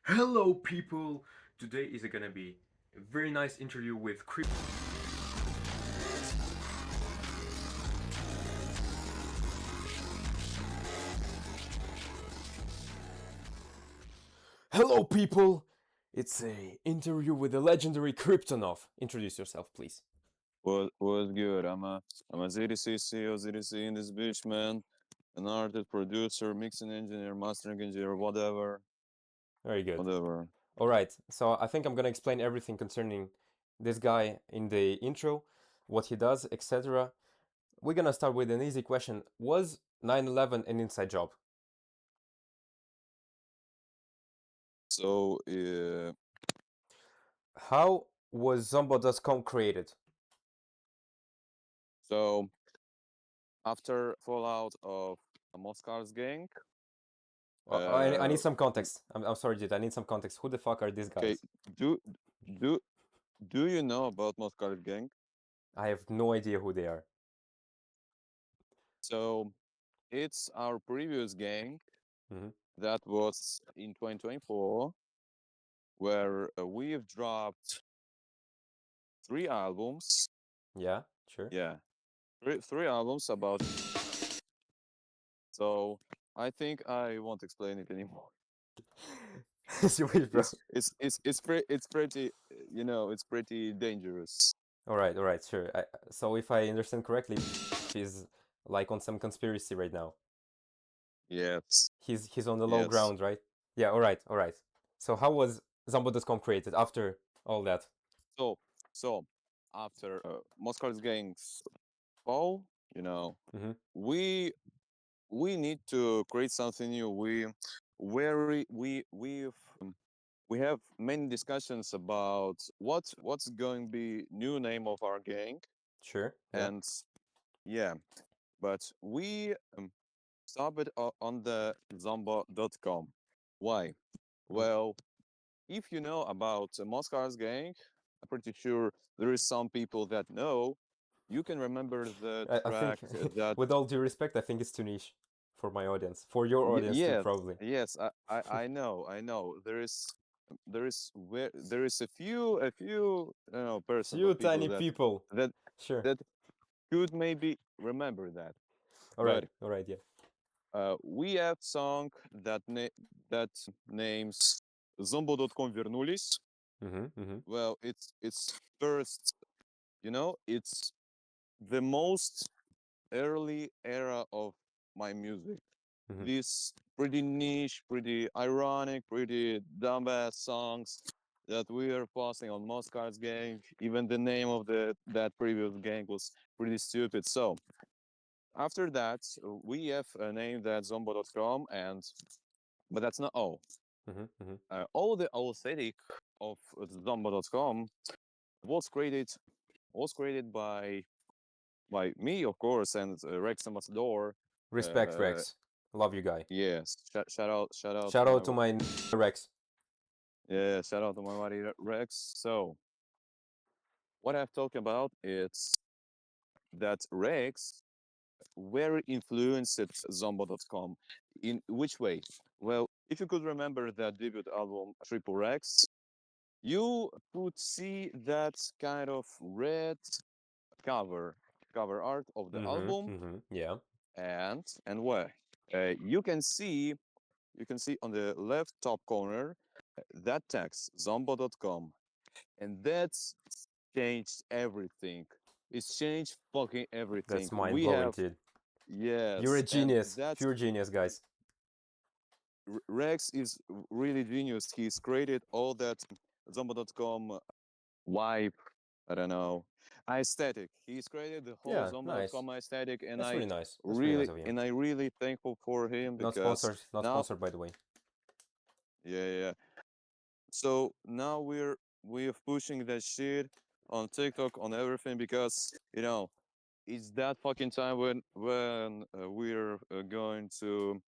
Hello, people! Today is gonna be a very nice interview with Hello, people! It's a interview with the legendary Kryptonoff. Introduce yourself, please. What's good? I'm a ZDC in this bitch, man. An artist, producer, mixing engineer, mastering engineer, whatever, Very good. whatever. All right, so I think I'm gonna explain everything concerning this guy in the intro, what he does, etc. We're gonna start with an easy question. Was 9/11 an inside job? So, How was Zombodotcom created? so after fallout of Moscow's gang, I need uh, some context. I'm sorry, dude. I need some context. Who the fuck are these okay, guys? do do do you know about Moscow's gang? I have no idea who they are. So it's our previous gang Hmm. that was in 2024, where we've dropped 3 albums. Yeah, sure. Yeah, three albums about. So I think I won't explain it anymore. You wish, bro. It's pretty dangerous. All right, sure. So if I understand correctly, he's like on some conspiracy right now. Yes, He's on the low yes. ground, right? Yeah. All right, all right. So how was Zombodotcom created after all that? So so after Moscow's gangs fall, you know, Hmm. we we need to create something new. We have many discussions about what's going to be new name of our gang, Sure. Yeah. and yeah, but we stop it on the Zombodotcom. Why? Mm. Well, if you know about Moscow's gang, I'm pretty sure there is some people that know. You can remember the I think, track that. with all due respect, I think it's too niche for my audience, for your audience too, Yes, probably. yes, I know, I know. There is a few percent Few of people tiny that people. that Sure. that could maybe remember that. But All right, yeah. we have song that names Zombodotcom вернулись. Mm-hmm, mm-hmm. Well, it's first, it's the most early era of my music. Mm-hmm. These pretty niche, pretty ironic, pretty dumbass songs that we are posting on Moscow's gang. Even the name of that previous gang was pretty stupid. So after that, we have named that Zombodotcom, but that's not all. Mm-hmm, mm-hmm. All the aesthetic of Zombodotcom was created was created by me, of course, and Rex Ambassador. Respect, Uh, Rex. Love you, guy. yes, shout out to Shout my out to my Rex. yeah, shout out to my buddy Rex. So what I've talked about is that Rex very influenced Zombodotcom. In which way? Well, if you could remember that debut album Triple X, you could see that kind of red cover cover art of the Mm-hmm, album, mm-hmm. Yeah. and where you can see on the left top corner that text Zombodotcom, and that's changed everything. It's changed fucking everything. That's mind We blowing, have dude. You're a yes, and genius. that's Pure genius, guys. Rex is really genius. He's created all that Zombodotcom vibe. I don't know, aesthetic. He's created the whole Yeah, nice. Zombodotcom aesthetic, and That's I really nice. That's really nice really of him. and I really thankful for him because Not now, sponsored, by the way. yeah, yeah, yeah. So now we're pushing that shit on TikTok, on everything, because it's that fucking time when we're going to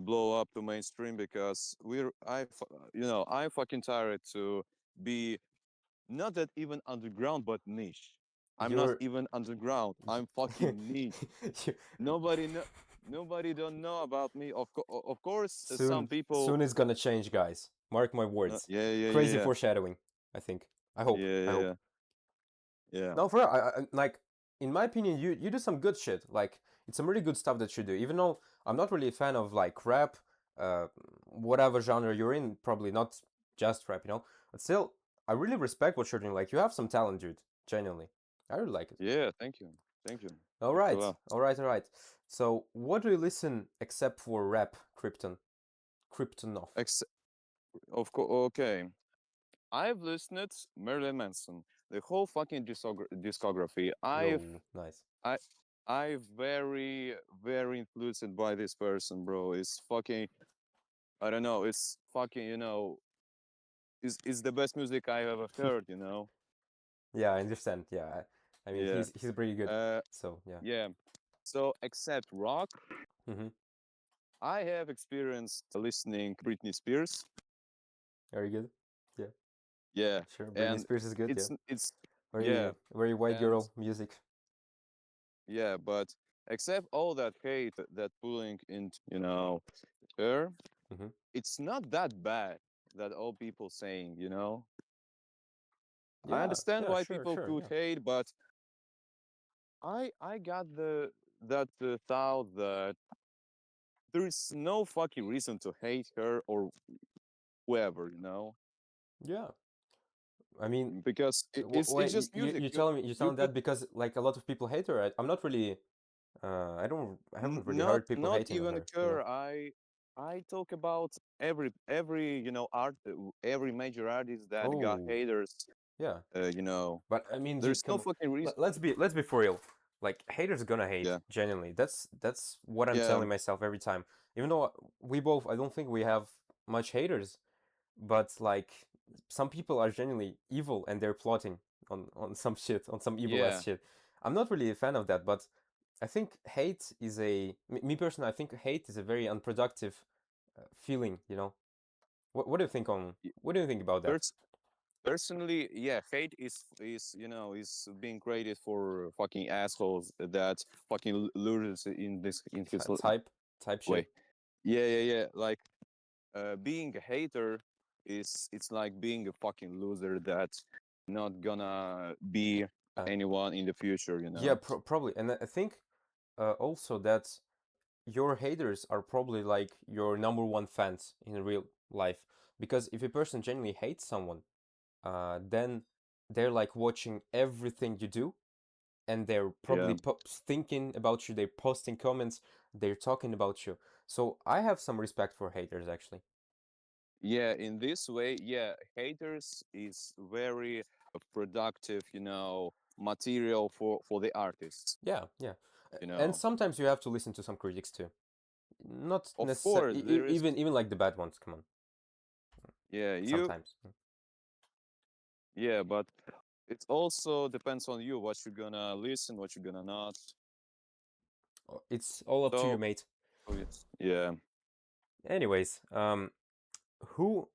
blow up to mainstream, because I'm fucking tired to be not that even underground but niche. I'm not You're. even underground. I'm fucking niche. You- Nobody know. Nobody don't know about me. Of course, some soon, people. soon it's gonna change, guys. Mark my words. Yeah, yeah, Crazy yeah, foreshadowing. I think. I yeah, hope. I hope. yeah, yeah, No, for real, like in my opinion, you do some good shit. Like it's some really good stuff that you do. Even though I'm not really a fan of like rap, uh, whatever genre you're in, probably not just rap, But still, I really respect what you're doing. Like you have some talent, dude. Genuinely, I really like it. yeah. Thank you, thank you, All thank you a right, lot. all right, all right. So, what do you listen except for rap, Kryptonoff? Ex of course, okay. I've listened Marilyn Manson, the whole fucking discography. Yo, nice. I, I very, very influenced by this person, bro. It's fucking, I don't know. It's fucking, is the best music I ever heard. Yeah, I understand. Yeah, I mean Yeah. he's pretty good. Uh, So yeah. yeah. So except rock, Mm-hmm. I have experienced listening Britney Spears. Very good. Yeah, Yeah, sure. Britney and Spears is good. Yeah, it's very yeah, very white and girl music. yeah, but except all that hate that pulling into her, Mm-hmm. it's not that bad that all people saying. I Yeah, understand yeah, why sure, people sure. could Yeah, hate, but I got that thought that there is no fucking reason to hate her or whoever, yeah. I mean, because it's wait, just music. you You telling could that because like a lot of people hate her. I'm not really. I haven't really not heard people not hating on even her. her. I talk about every art, every major artist that got Oh, haters. yeah. Uh, you know, But I mean, there's dude, no come on. fucking reason. Let's be for real. Like haters gonna hate. Yeah, Genuinely, that's what I'm yeah, telling myself every time. Even though we both, I don't think we have much haters, but like some people are genuinely evil and they're plotting on some shit, on some evil ass yeah, shit. I'm not really a fan of that, but I think hate is me personally. I think hate is a very unproductive feeling. What do you think on? y- What do you think about that? pers- personally, yeah, hate is being created for fucking assholes that fucking lures in his Type shit. way. Yeah, yeah, yeah. Like being a hater is it's like being a fucking loser that's not gonna be Uh, anyone in the future, yeah, probably, and I think also that your haters are probably like your number one fans in real life, because if a person genuinely hates someone, then they're like watching everything you do, and they're probably Yeah. thinking about you. They're posting comments. They're talking about you. So I have some respect for haters actually. Yeah, in this way, yeah, haters is very productive, material for the artists, Yeah, yeah. you And know. sometimes you have to listen to some critics too. Not Of course, necessarily, there is, even like the bad ones. Come on, yeah, sometimes. yeah, but it also depends on you what you're gonna listen, what you're gonna not. It's all up to you, So, mate. oh, yes, yeah, Anyways, who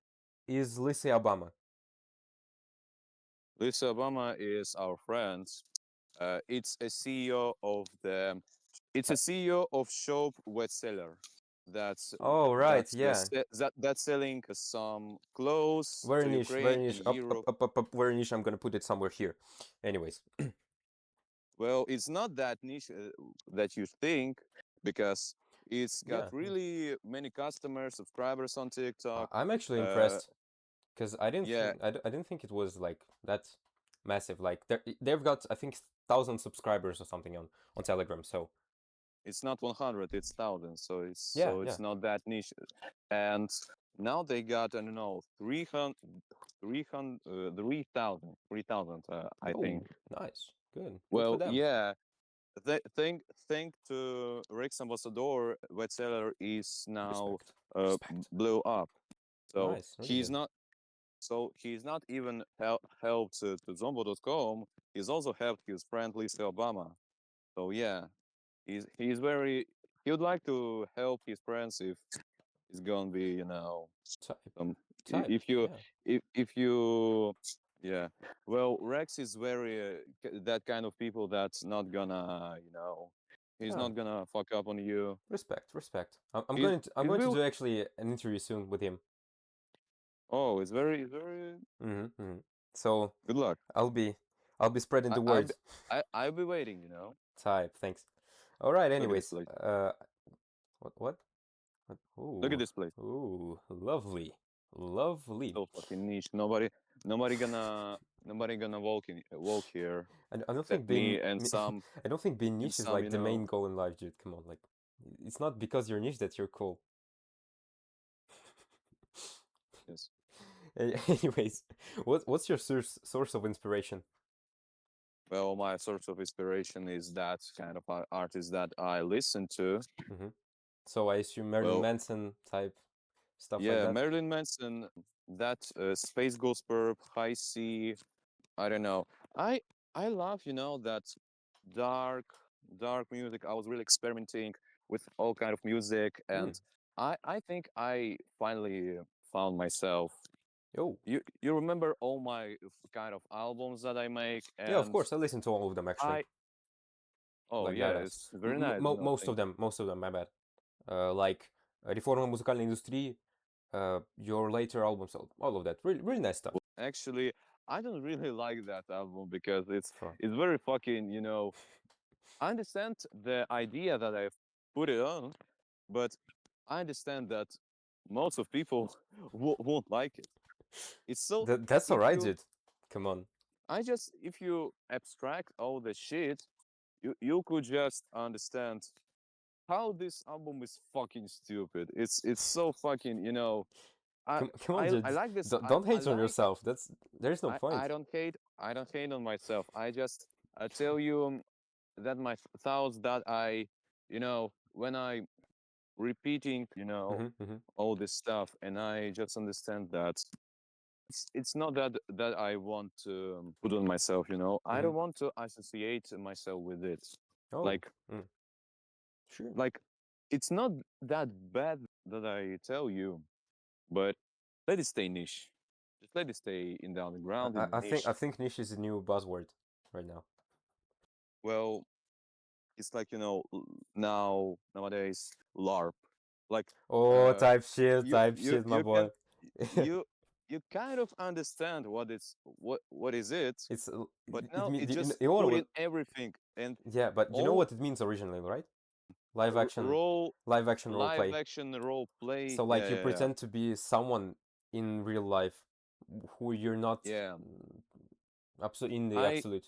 is Lissy Obama? Lisa Obama is our friend. It's a CEO of Shop Wetseller. That's Oh right, that's the yeah. that's selling some clothes Very to niche, Ukraine very and niche. Europe. Up, very niche. I'm gonna put it somewhere here. Anyways, Well, it's not that niche that you think because it's got yeah, yeah. really many customers, subscribers on TikTok. I'm actually Uh, impressed because I didn't yeah, think I didn't think it was like that massive. Like they've got I think 1,000 subscribers or something on Telegram. So it's not 100, it's thousands, so it's yeah, so yeah. it's not that niche. And now they got, I don't know, 300, 300, 3,000, 3,000, I think. Oh, nice, good for Well, them. yeah, think to Rex Ambassador, Wetzeller is now Respect, uh, respect. blew up. So Nice, really good. he's not even helped to Zombodotcom. He's also helped his friend Lisa Obama. So yeah, he's very he would like to help his friends if it's gonna be Type, um type. if you Yeah, if you yeah, well, Rex is very that kind of people that's not gonna he's yeah. not gonna fuck up on you. Respect, respect. I'm He's going to I'm he's going to will do actually an interview soon with him. Oh, it's very So good luck. I'll be I'll be spreading I, the I'll word. be I'll be waiting. You know. Type. Thanks. All right. Look at this Anyways, place. what? Look at Ooh, this place. ooh, lovely, lovely. So fucking niche. Nobody gonna walk here I don't think except being me and some I don't think being niche is like you the know. main goal in life, dude. Come on, like it's not because you're niche that you're cool. Yes. Anyways, what's your source of inspiration? Well, my source of inspiration is that kind of artist that I listen to. hmm So I assume Marilyn Well, Manson type stuff like yeah, that. Marilyn Manson, that Space Ghost Perp, High C. I don't know. I I love that dark dark music. I was really experimenting with all kind of music, Mm. and I think I finally found myself. Oh, You remember all my kind of albums that I make, yeah, of and course. I listen to all of them actually, I oh like yeah, badass. it's very nice. Most of Thank you. them, most of them. My bad. Like Реформа музыкальной индустрии, your later albums, all of that. Really, really nice stuff. Actually, I don't really like that album because For it's very fucking. I understand the idea that I've put it on, but I understand that most of people won't like it. It's so that's if alright, you dude. Come on. if you abstract all the shit, you could just understand how this album is fucking stupid. It's so fucking, I Come on, I dude. like this. Don't I hate on like yourself. There's no point. I don't hate on myself. I tell you that my thoughts that when I repeating, hmm all this stuff, and I just understand that it's not that I want to put on myself. I hmm don't want to associate myself with it. Oh, Like mm, sure. like it's not that bad that I tell you, but let it stay niche. Just let it stay in the underground, in the I niche. think niche is a new buzzword right now. Well, it's like nowadays LARP. Like Oh, uh, type shit, my you can boy. you you kind of understand what is it, It's but it now mean it just you know put in what? everything and Yeah, but you know all what it means originally, right? Live action, role live action role live play. action role play. So Yeah, like you yeah, yeah, pretend to be someone in real life who you're not yeah. absolute in the I absolute,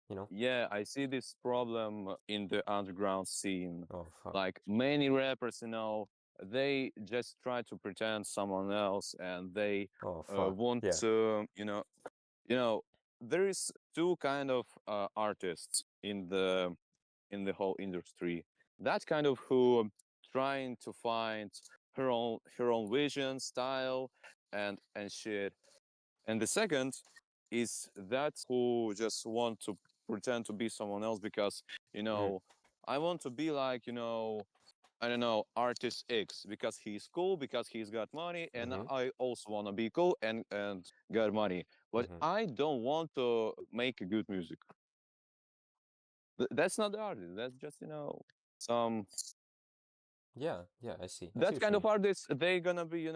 you know? Yeah, I see this problem in the underground scene. Oh fuck. Like many rappers, they just try to pretend someone else, and they Oh fuck. want Yeah. to, you know, there is two kind of artists in the whole industry. That kind of who trying to find her own vision, style, and shit. And the second is that who just want to pretend to be someone else because, you Mm-hmm. know, I want to be like, I don't know, artist X because he's cool, because he's got money, and Mm-hmm. I also want to be cool and got money. But Mm-hmm. I don't want to make a good music. That's not the artist. That's just, some Yeah, yeah, I see. I see that what you kind of mean. artists, they gonna be,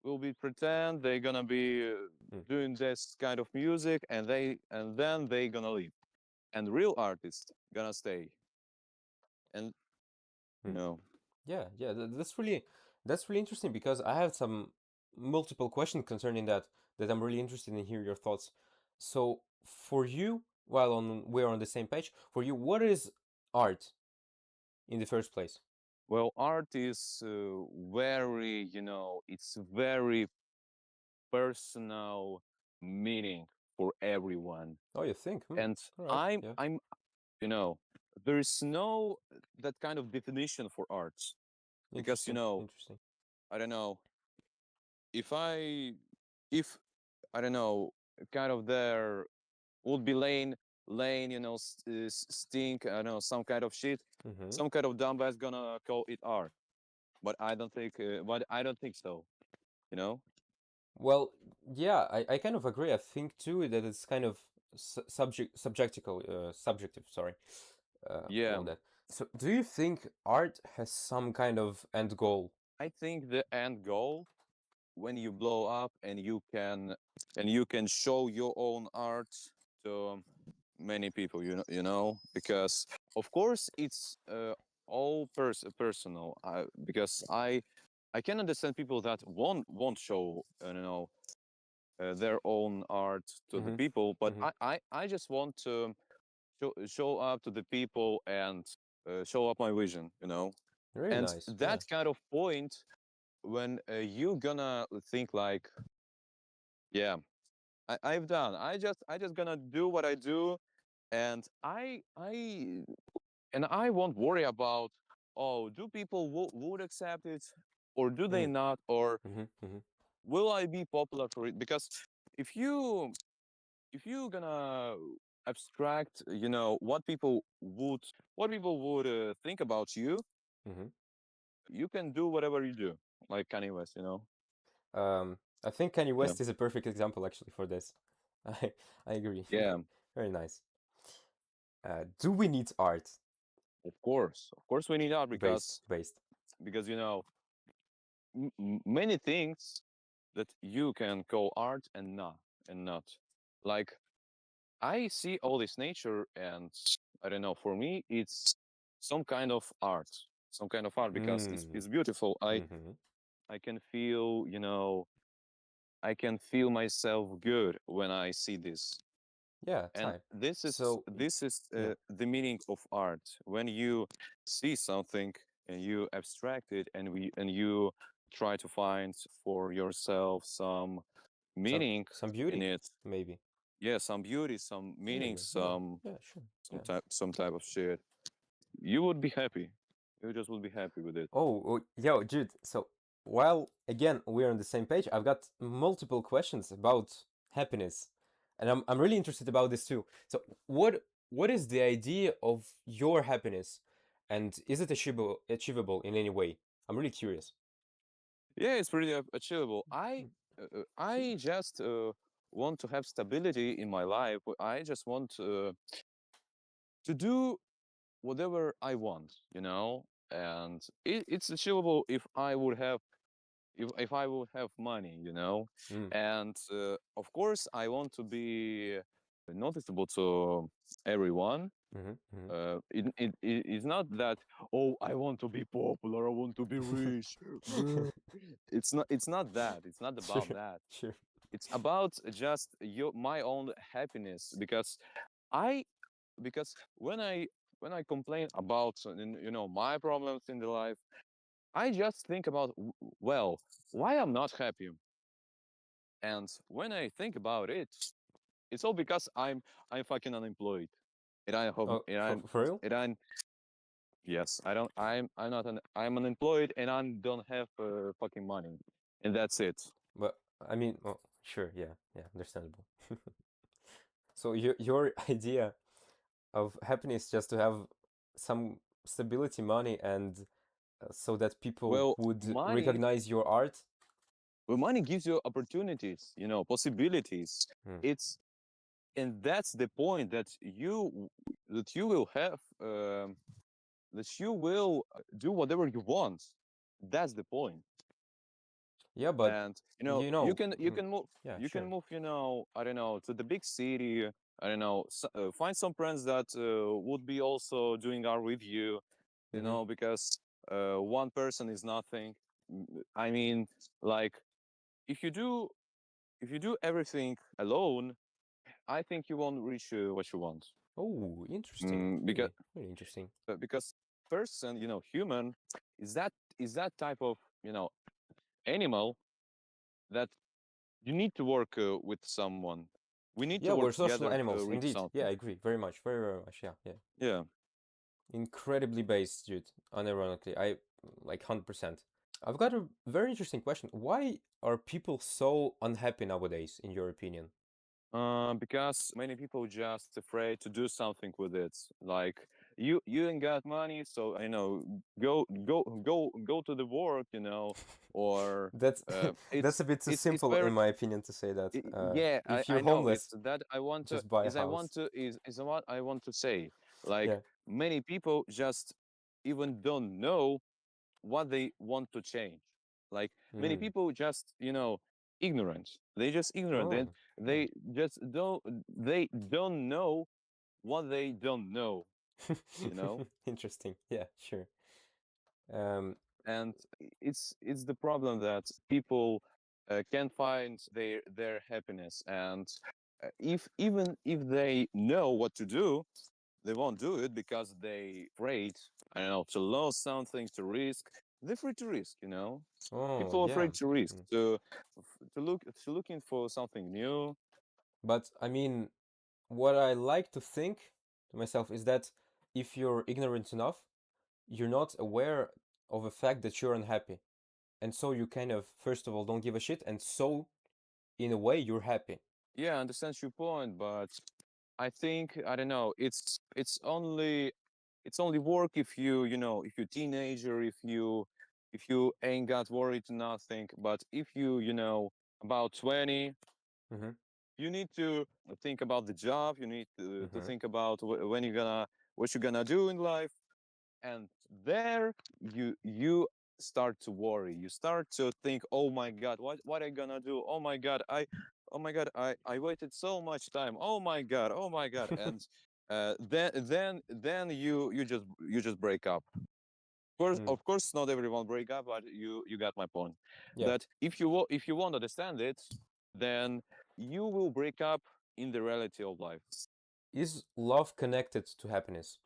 will be pretend they're gonna be Mm. doing this kind of music, and then they gonna leave, and real artists gonna stay, and you Mm. know Yeah, yeah, that's really interesting because I have some multiple questions concerning that I'm really interested in hear your thoughts. So for you, while on we're on the same page, for you, what is art in the first place? well, art is very, it's very personal meaning for everyone, Oh, you think? Hmm. and All right. Yeah. I'm you know there is no that kind of definition for arts, because Interesting. Interesting. I don't know if I if I don't know, kind of there would be lane, stink, I don't know, some kind of shit, Mm-hmm. some kind of dumbass gonna call it art. But I don't think so, you know? Well, yeah, I kind of agree. I think too that it's kind of subjective. Sorry, Yeah, all that. So, do you think art has some kind of end goal? I think the end goal. when you blow up and you can show your own art to many people, because of course it's all personal. Because I can understand people that won't show their own art to the Mm-hmm. people, but Mm-hmm. I just want to show up to the people and show up my vision, Really and nice. Yeah. that kind of point when you gonna think like, yeah, I've done. I just gonna do what I do, and I won't worry about, oh, do people would accept it, or do they Mm. not, or Mm-hmm. Mm-hmm. will I be popular for it? Because if you if you gonna abstract, what people would think about you, Mm-hmm. you can do whatever you do, like Kanye West. I think Kanye Yeah, West is a perfect example actually for this. I I agree. yeah, Very nice. Do we need art of course we need art, because based? because you know many things that you can call art and not like I see all this nature, and I don't know, for me it's some kind of art, because it's, Mm. it's beautiful. Mm-hmm. I can feel, I can feel myself good when I see this. Yeah, And type. this is So this is yeah. the meaning of art. When you see something and you abstract it, and you try to find for yourself some Some meaning some in beauty it. maybe. Yeah, some beauty, some meaning, Really. Yeah. Yeah. Sure. Yeah. some type of shit. You would be happy. You just would be happy with it. Oh, yo, Jude. So while again we're on the same page, I've got multiple questions about happiness, and I'm really interested about this too. So what is the idea of your happiness, and is it achievable in any way? I'm really curious. Yeah, it's pretty achievable. I just want to have stability in my life. I just want to do whatever I want, and it's achievable if I would have money. Mm. And of course, I want to be noticeable to everyone. Mm-hmm. Mm-hmm. It's not that, oh, I want to be popular, I want to be rich. It's not that. It's not Sure. about that. Sure. It's about just my own happiness, I because when I complain about my problems in the life, I just think about, well, why I'm not happy. And when I think about it, it's all because I'm fucking unemployed. And I hope Oh, and for real? I'm yes, I don't I'm not I'm unemployed, and I don't have fucking money. And that's it. But I mean, oh, sure. Yeah. Yeah. Understandable. So your idea of happiness just to have some stability, money, and so that people Well, would money recognize your art. well, money gives you opportunities, possibilities. Hmm. It's and that's the point, that you will have that you will do whatever you want. That's the point. Yeah, but And you you can you hmm, can move yeah, you can sure. move, I don't know, to the big city. I don't know, find some friends that would be also doing art with you, Hmm. because one person is nothing. I mean, like, if you do if you do everything alone, I think you won't reach what you want. Oh, interesting. Because Really, really interesting. because person, human, is that type of animal that you need to work with someone. We need to Yeah, work we're social together animals, to reach indeed. Yeah, something. I agree. Very much, very, very much. Yeah, yeah. Yeah. Incredibly based, dude. Unironically, I like 100%. I've got a very interesting question. Why are people so unhappy nowadays, in your opinion? Because many people just afraid to do something with it. Like, you ain't got money, so go to the work, or That's that's it's a bit too it's simple, very in my opinion, to say that. yeah, I If I you're know it's homeless, that I want to just buy a is I house. want to is what I want to say. Like, Yeah. many people just even don't know what they want to change. Like many Mm. people just ignorant. They just ignorant. Oh, They just don't know what they don't know. You know, interesting. Yeah, sure. Um, and it's the problem that people can't find their happiness, and if even if they know what to do, they won't do it because they afraid, I don't know, to lose something, to risk. They're free to risk, oh, people are yeah. afraid to risk, Mm. to looking for something new. But I mean, what I like to think to myself is that if you're ignorant enough, you're not aware of the fact that you're unhappy. And so you kind of, first of all, don't give a shit. And so, in a way, you're happy. Yeah, I understand your point, but I think, I don't know, it's only work if if you're teenager, if you ain't got worried to nothing. But if about 20, Mm-hmm. you need to think about the job. You need to Mm-hmm. think about what you're gonna do in life, and there you start to worry. You start to think, oh my god, what I gonna do? Oh my god, I waited so much time. Oh my god, and then you just break up. Mm. Of course, not everyone break up, but you got my point. Yeah. That if you won't understand it, then you will break up in the reality of life. Is love connected to happiness?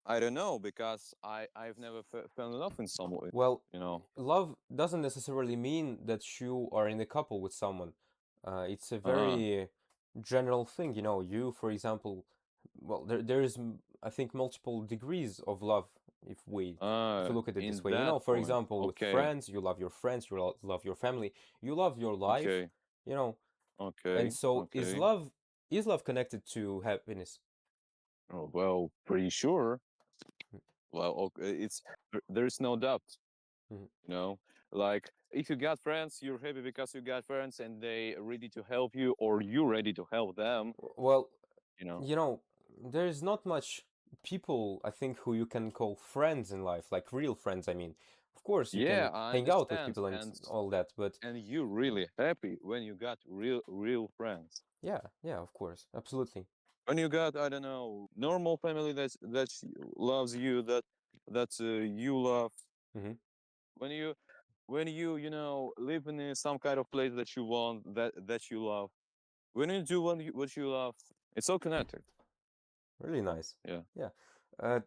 I don't know, because I've never fell in love in someone. Well, You know. love doesn't necessarily mean that you are in a couple with someone. It's a Uh, very general thing, You, for example, well, there's I think multiple degrees of love if you look at it this in way. that For point. example, with Okay. friends, you love your friends, you love your family, you love your life, Okay. you know. And Okay. so Okay. is love connected to happiness? Oh, well, pretty sure. Well, okay, there's no doubt. Mhm. You know, like if you got friends, you're happy because you got friends and they ready to help you, or you ready to help them. Well, You know. you know, there's not much people, I think, who you can call friends in life, like real friends, I mean. Of course, you Yeah, can I hang out with understand, people and all that, but and you really happy when you got real friends. yeah, yeah, of course, absolutely. When you got, I don't know, normal family loves you, that you love. Hmm. When you live in some kind of place that you want, that you love. When you do what you love, it's all connected. Really So nice. yeah. Yeah. Uh,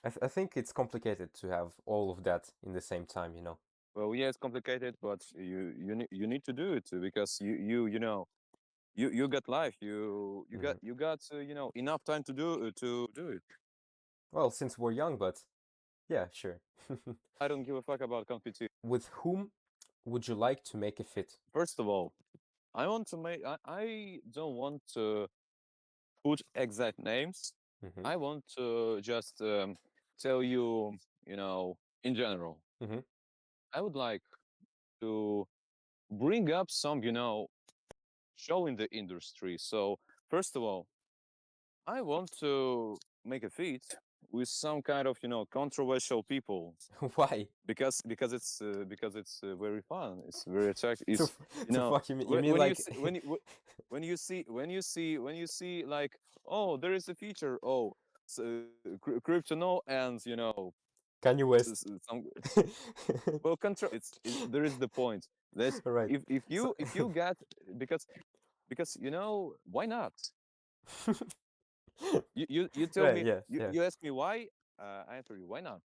I think it's complicated to have all of that in the same time. Well, yeah, it's complicated, but you need to do it too, because you got life. You got Hmm. enough time to do it. Well, since we're young, but yeah, sure. I don't give a fuck about competition. With whom would you like to make a fit? First of all, I don't want to put exact names. Hmm. I want to just tell you, in general. Hmm. I would like to bring up some, show in the industry. So first of all, I want to make a feat with some kind of, controversial people, Why? because it's very fun. It's very attractive. To It's you to know fuck you when, mean when you like see when you see like, oh, there is a feature, oh, Kryptonoff, and Kanye West? some, well, control. There is the point. That's All right. if you get, because why not? You tell Right, me, yeah, you, yeah. you ask me why, I answer you, why not?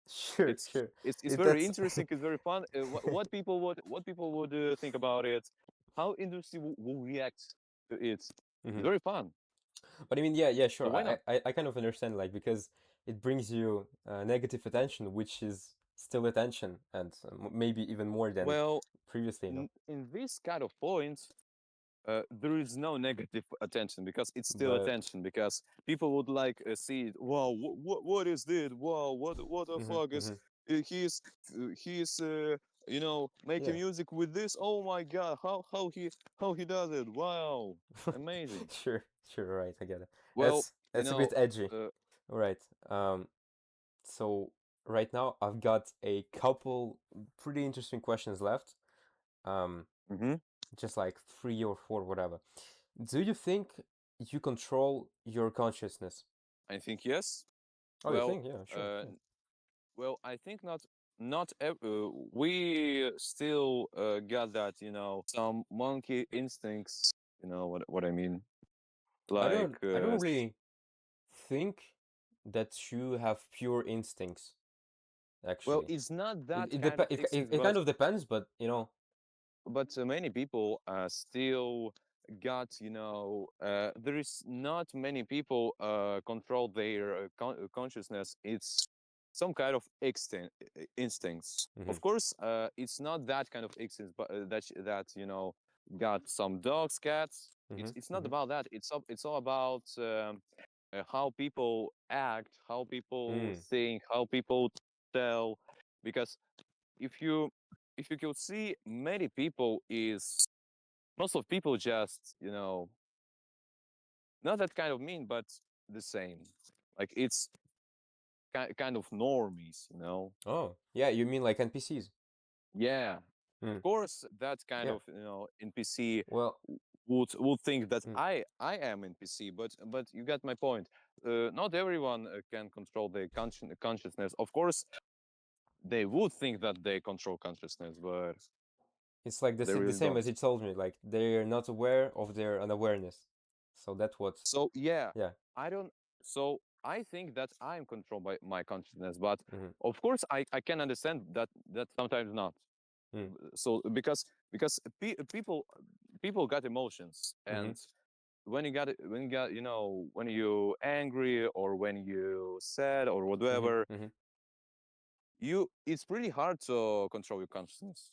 Sure, it's sure. it's very That's interesting, it's very fun. What people would think about it, how industry will react to it. It's Mhm. very fun, But I mean, yeah, yeah, so sure. why I, not? I, I kind of understand, like, because it brings you negative attention, which is still attention, and maybe even more than Well, previously. in this kind of point, there is no negative attention, because it's still But attention, because people would like see it. Wow, what is this? Wow, what the hmm, fuck is hmm, he's making yeah, music with this? Oh my god, how he does it? Wow, amazing. sure, sure. Right, I get it. Well, That's a bit edgy. uh, All right. So right now I've got a couple pretty interesting questions left. Um, Hmm. just like 3 or 4, whatever. Do you think you control your consciousness? I think yes. Oh, you Well, think? Yeah, sure. uh, Yeah. I think not. We still got that, some monkey instincts. You know what I mean? Like, I don't really think that you have pure instincts. well, Actually, it's not that it kind of instincts, it kind of depends, but you know. many people still got, there is not many people control their consciousness. It's some kind of instincts. Mm-hmm. Of course, it's not that kind of instincts, but that got some dogs, cats. Mm-hmm. It's not Mm-hmm. about that. It's all about how people act, how people Mm. think, how people tell. Because if you could see, many people is most of people just, not that kind of mean, but the same. Like, it's kind of normies, Oh, yeah. You mean like NPCs? Yeah, of Mm. course, that kind Yeah. of, NPC Well. would think that Mm. I am NPC, but you get my point. Not everyone can control their consciousness. Of course, they would think that they control consciousness, but It's like they the really same don't. as you told me. Like they're not aware of their unawareness. So that's what. So yeah, Yeah. I don't. So I think that I'm controlled by my consciousness, but Mm-hmm. of course I can understand that sometimes not. Mm. So because people got emotions, Mm-hmm. and when you got, when you angry or when you sad or Mm-hmm. whatever, Mm-hmm. it's pretty hard to control your consciousness.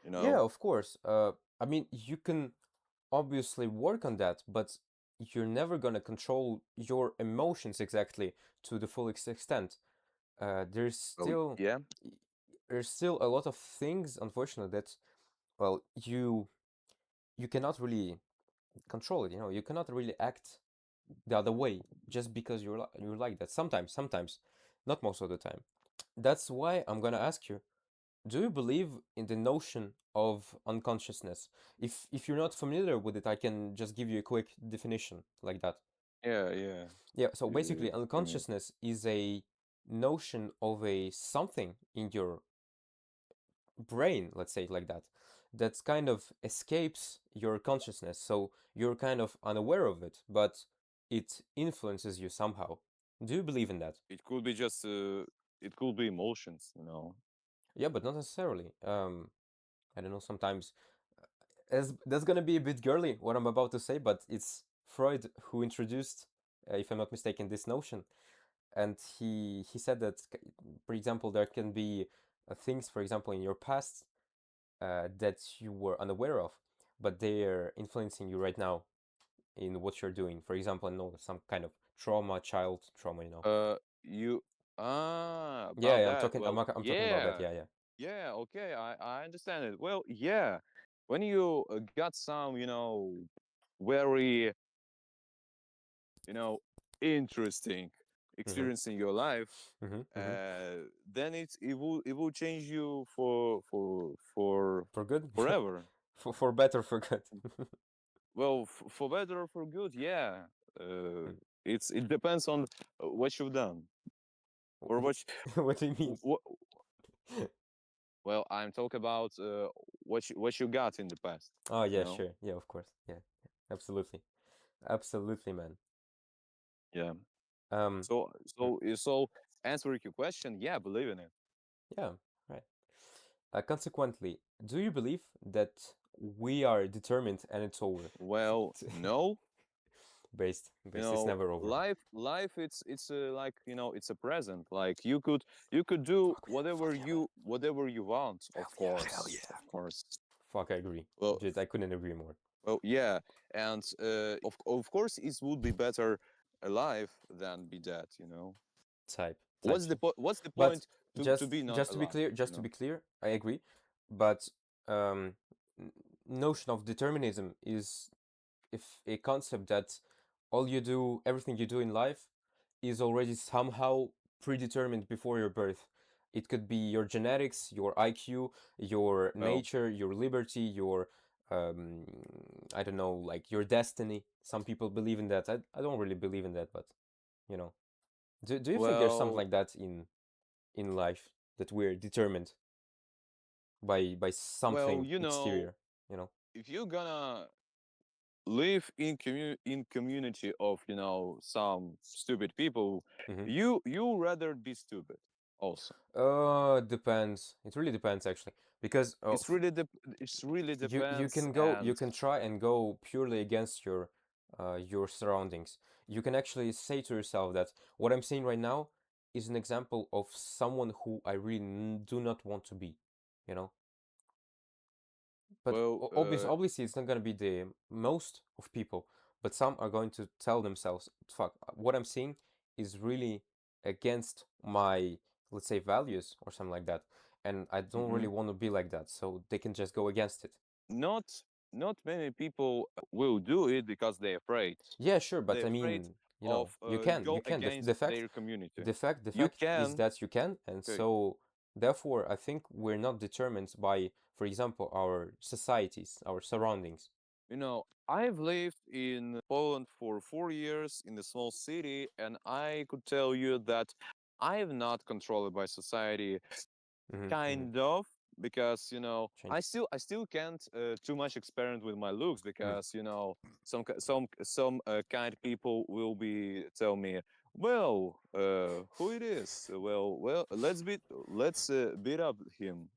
You Yeah, know. of course. I mean, you can obviously work on that, but you're never gonna control your emotions exactly to the full extent. There's Oh still yeah. there's still a lot of things, unfortunately, that well, you cannot really control it. You know, you cannot really act the other way just because you're like that. Sometimes, not most of the time. That's why I'm gonna ask you: do you believe in the notion of unconsciousness? If you're not familiar with it, I can just give you a quick definition like that. Yeah, yeah. Yeah, so You basically give me. unconsciousness is a notion of a something in your brain, let's say it like that, that kind of escapes your consciousness. So you're kind of unaware of it, but it influences you somehow. Do you believe in that? It could be just it could be emotions. Yeah, but not necessarily. I don't know, sometimes as that's gonna be a bit girly what I'm about to say, but it's Freud who introduced, if I'm not mistaken, this notion, and he said that, for example, there can be things, for example, in your past that you were unaware of, but they're influencing you right now in what you're doing. For example, I know some kind of trauma, child trauma, you know. You Yeah, about yeah, that. Well, I'm talking about that. yeah, Yeah, yeah. yeah. Okay, I understand it. Well, yeah. When you got some, very, you know, interesting Mm-hmm. experience in your life, Mm-hmm. Mm-hmm. then it will change you for For good. forever. For better, for good. Well, for better or for good, yeah. Uh, Hmm. it depends on what you've done or What do you mean? what. Well, I'm talking about what you got in the past. Oh You yeah, know. sure. Yeah, of course. Yeah, absolutely, absolutely, man. Yeah. Um, mm, So answering your question, yeah, believe in it. yeah, right. Consequently, do you believe that we are determined and it's over? Well, no. Based. It's never over. Life, it's like, it's a present. Like, you could do Fuck yeah, fuck whatever yeah, man. you want, Hell of yeah, hell course, yeah. of course. Fuck, I agree. Well, Dude, I couldn't agree more. yeah, and of course, it would be better alive than be dead. Type shit. What's the But point to be not alive? just to be clear, I agree. But um, notion of determinism is if a concept that everything you do in life, is already somehow predetermined before your birth. It could be your genetics, your IQ, your Well, nature, your liberty, your um, I don't know, like your destiny. Some people believe in that. I don't really believe in that, but you know, do you think there's something well, like that in life, that we're determined by well, something exterior? You know. if you're gonna live in community of some stupid people, Mm-hmm. you rather be stupid also. Depends. It really depends actually, because It's really you depends. can go, you And can try and go purely against your surroundings. You can actually say to yourself that what I'm saying right now is an example of someone who I really do not want to be, you know. But well, obviously it's not going to be the most of people, but some are going to tell themselves, fuck, what I'm seeing is really against my, let's say, values or something like that, and I don't really mhm. want to be like that, so they can just go against it. Not many people will do it because they're afraid. Yeah, sure, but They're I afraid mean, of you go can. against their community. The You fact is can. that you can, and Okay. so therefore I think we're not determined by, for example, our societies, our surroundings. I've lived in Poland for 4 years in a small city, and I could tell you that I'm not controlled by society, Mm-hmm, mm-hmm. kind of, because Change. I still can't too much experiment with my looks, Mm. because some kind people will be tell me, well, who it is? Well, let's beat up him,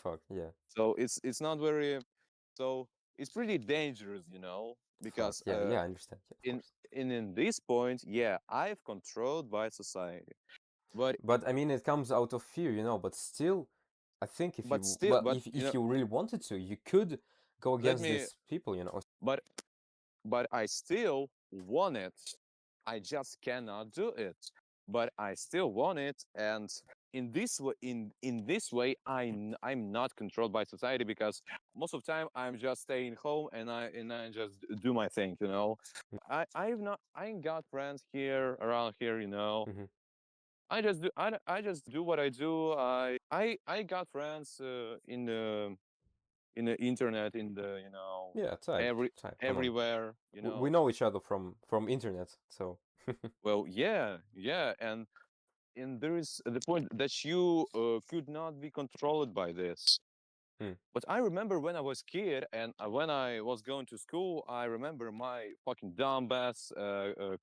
Fuck yeah. so it's not very, so it's pretty dangerous, Fuck because yeah. Yeah, I understand. Yeah, of in course. in this point, yeah, I've controlled by society, but But I mean, it comes out of fear, you know. But still, I think if but you, still, well, but if you really wanted to, you could go let against me these people, you know. but I still want it. I just cannot do it. But I still want it, and in this way, I'm not controlled by society, because most of the time I'm just staying home, and I just do my thing. I ain't got friends here around here. Mm-hmm. I just do what I do. I got friends in the internet, in the Yeah, type, every type. Come on. everywhere. We know each other from internet, so. Well, yeah, yeah, and there is the point that you could not be controlled by this. Hmm. But I remember when I was kid, and when I was going to school, I remember my fucking dumbass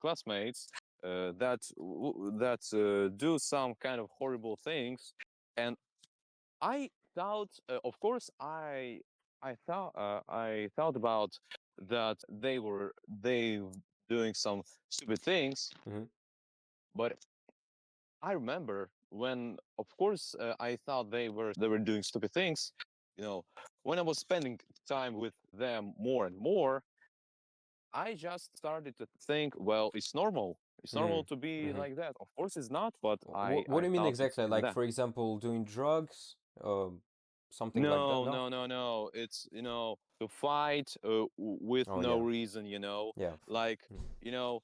classmates that do some kind of horrible things, and I thought, of course, I thought about that they doing some stupid things, Mm-hmm. but I remember when, of course, I thought they were doing stupid things. When I was spending time with them more and more, I just started to think, well, it's normal. It's normal to be Mm-hmm. like that. Of course, it's not, but What I do you mean thought it's exactly? Like, that. for example, doing drugs, something like that? No, No. no, no, no. It's to fight with Oh no yeah, reason. yeah. Like Mm, you know,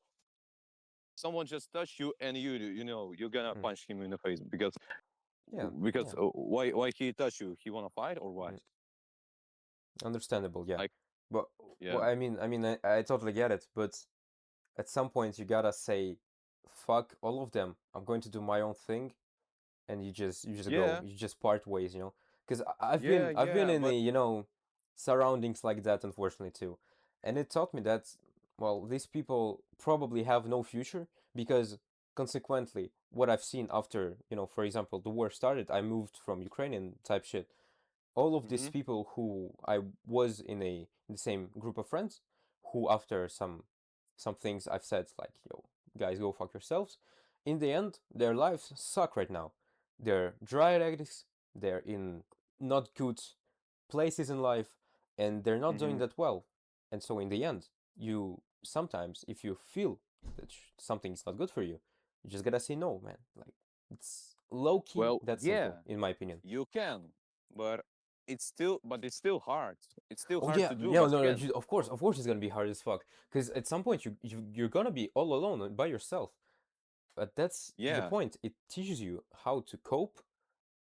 someone just touched you, and you're gonna mm. punch him in the face, because Yeah, yeah. why he touched you? He wanna fight or what? Mm. Understandable. Yeah, Like, but yeah, well, I totally get it. But at some point, you gotta say, "Fuck all of them. I'm going to do my own thing," and you just go, yeah, you just part ways, you know. Because yeah, I've been yeah. in But the surroundings like that, unfortunately too, and it taught me that, well, these people probably have no future, because consequently what I've seen after, for example, the war started, I moved from Ukrainian type shit. All of these hmm people who I was in the same group of friends, who after some things I've said, like, yo, guys, go fuck yourselves, in the end their lives suck right now. They're dry addicts, they're in not good places in life, and they're not doing hmm that well. And so in the end, you sometimes, if you feel that something is not good for you, you just gotta say no, man. Like, it's low key well, that simple, yeah, in my opinion. you can, but it's still hard. It's still Oh hard yeah, to do, no, but you no, no. can. Of course, it's gonna be hard as fuck. Because at some point, you're gonna be all alone by yourself. But that's the Yeah, point. It teaches you how to cope,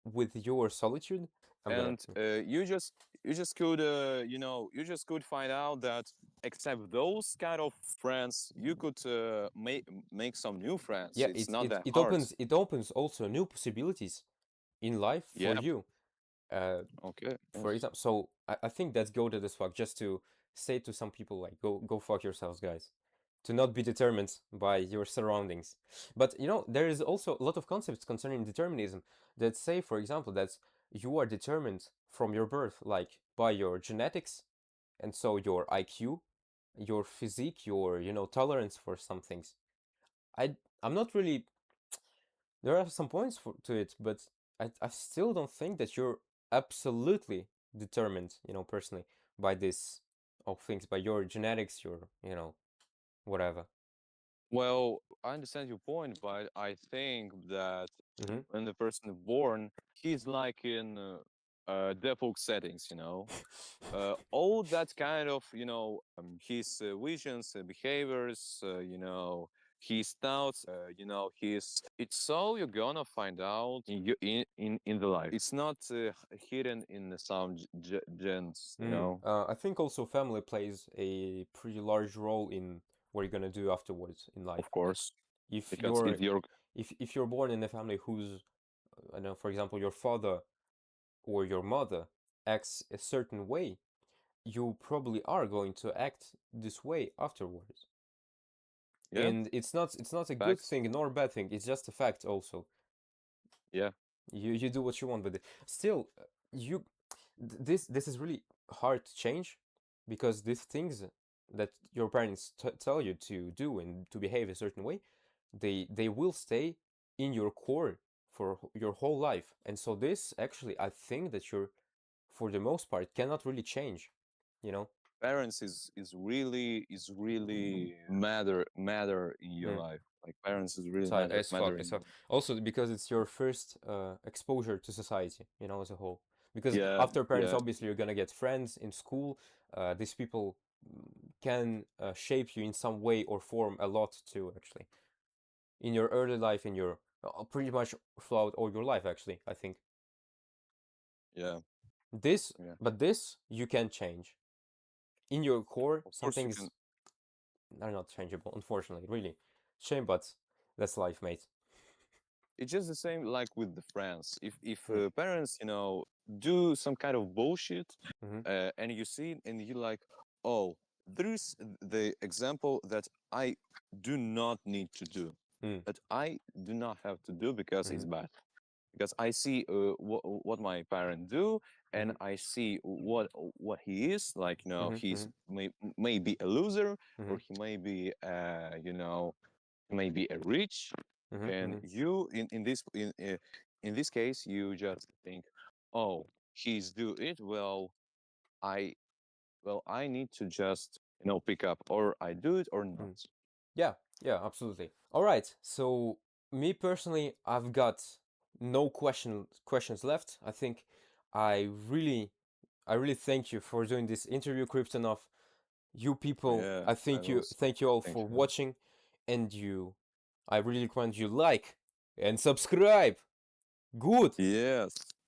with your solitude, I'm gonna. And you just could you just could find out that except those kind of friends, you could make some new friends. Yeah, It's not that it hard. opens also new possibilities in life for Yeah. you. Uh, Okay. for Yes. example, so I think that's goated as fuck. Just to say to some people like, go fuck yourselves, guys. To not be determined by your surroundings. But you know, there is also a lot of concepts concerning determinism that say, for example, that you are determined from your birth, like by your genetics, and so your IQ, your physique, your tolerance for some things. I I'm not really. There are some points to it, but I still don't think that you're absolutely determined, personally, by this of things, by your genetics, your whatever. Well, I understand your point, but I think that Mm-hmm. when the person is born, he's like in default settings, all that kind of, his visions, behaviors, his thoughts, his. It's all you're gonna find out in the life. It's not hidden in some gens, I think also family plays a pretty large role in what you're gonna do afterwards in life. Of course, If because you're if you're if you're born in a family whose, I don't know, for example, your father or your mother acts a certain way, you probably are going to act this way afterwards. yeah, And it's not a good facts, thing nor a bad thing. It's just a fact also. yeah, You do what you want with it. Still, you this is really hard to change because these things that your parents tell you to do and to behave a certain way, they will stay in your core for your whole life. And so this actually, I think that you're, for the most part, cannot really change. You know. parents is really matter in your Mm. life. Like parents is really So as matter fuck, in as fuck. Also because it's your first exposure to society, as a whole. Because yeah, after parents, yeah, obviously, you're gonna get friends in school. These people can shape you in some way or form a lot too, actually, in your early life, in your pretty much throughout all your life, actually. I think yeah, this, yeah. but this you can change in your core. Of Some course you can. things are not changeable, unfortunately. Really, shame, but that's life, mate. It's just the same like with the friends. If Mm. parents, do some kind of bullshit, Mm-hmm. and you see it and you like, oh, there's the example that I do not need to do, Mm. that I do not have to do because Mm-hmm. it's bad. Because I see what my parent do, and Mm-hmm. I see what he is like. Mm-hmm. He's maybe a loser, Mm-hmm. or he may be maybe a rich, Mm-hmm. and Mm-hmm. you in this case you just think, oh, he's do it well. I I need to just pick up, or I do it or not. Mm. Yeah, yeah, absolutely. All right. So me personally, I've got no questions left. I think I really I really thank you for doing this interview, Kryptonoff. You people, Yeah, I I was. thank you all Thank for you. watching, and I really recommend you like and subscribe. Good. Yes.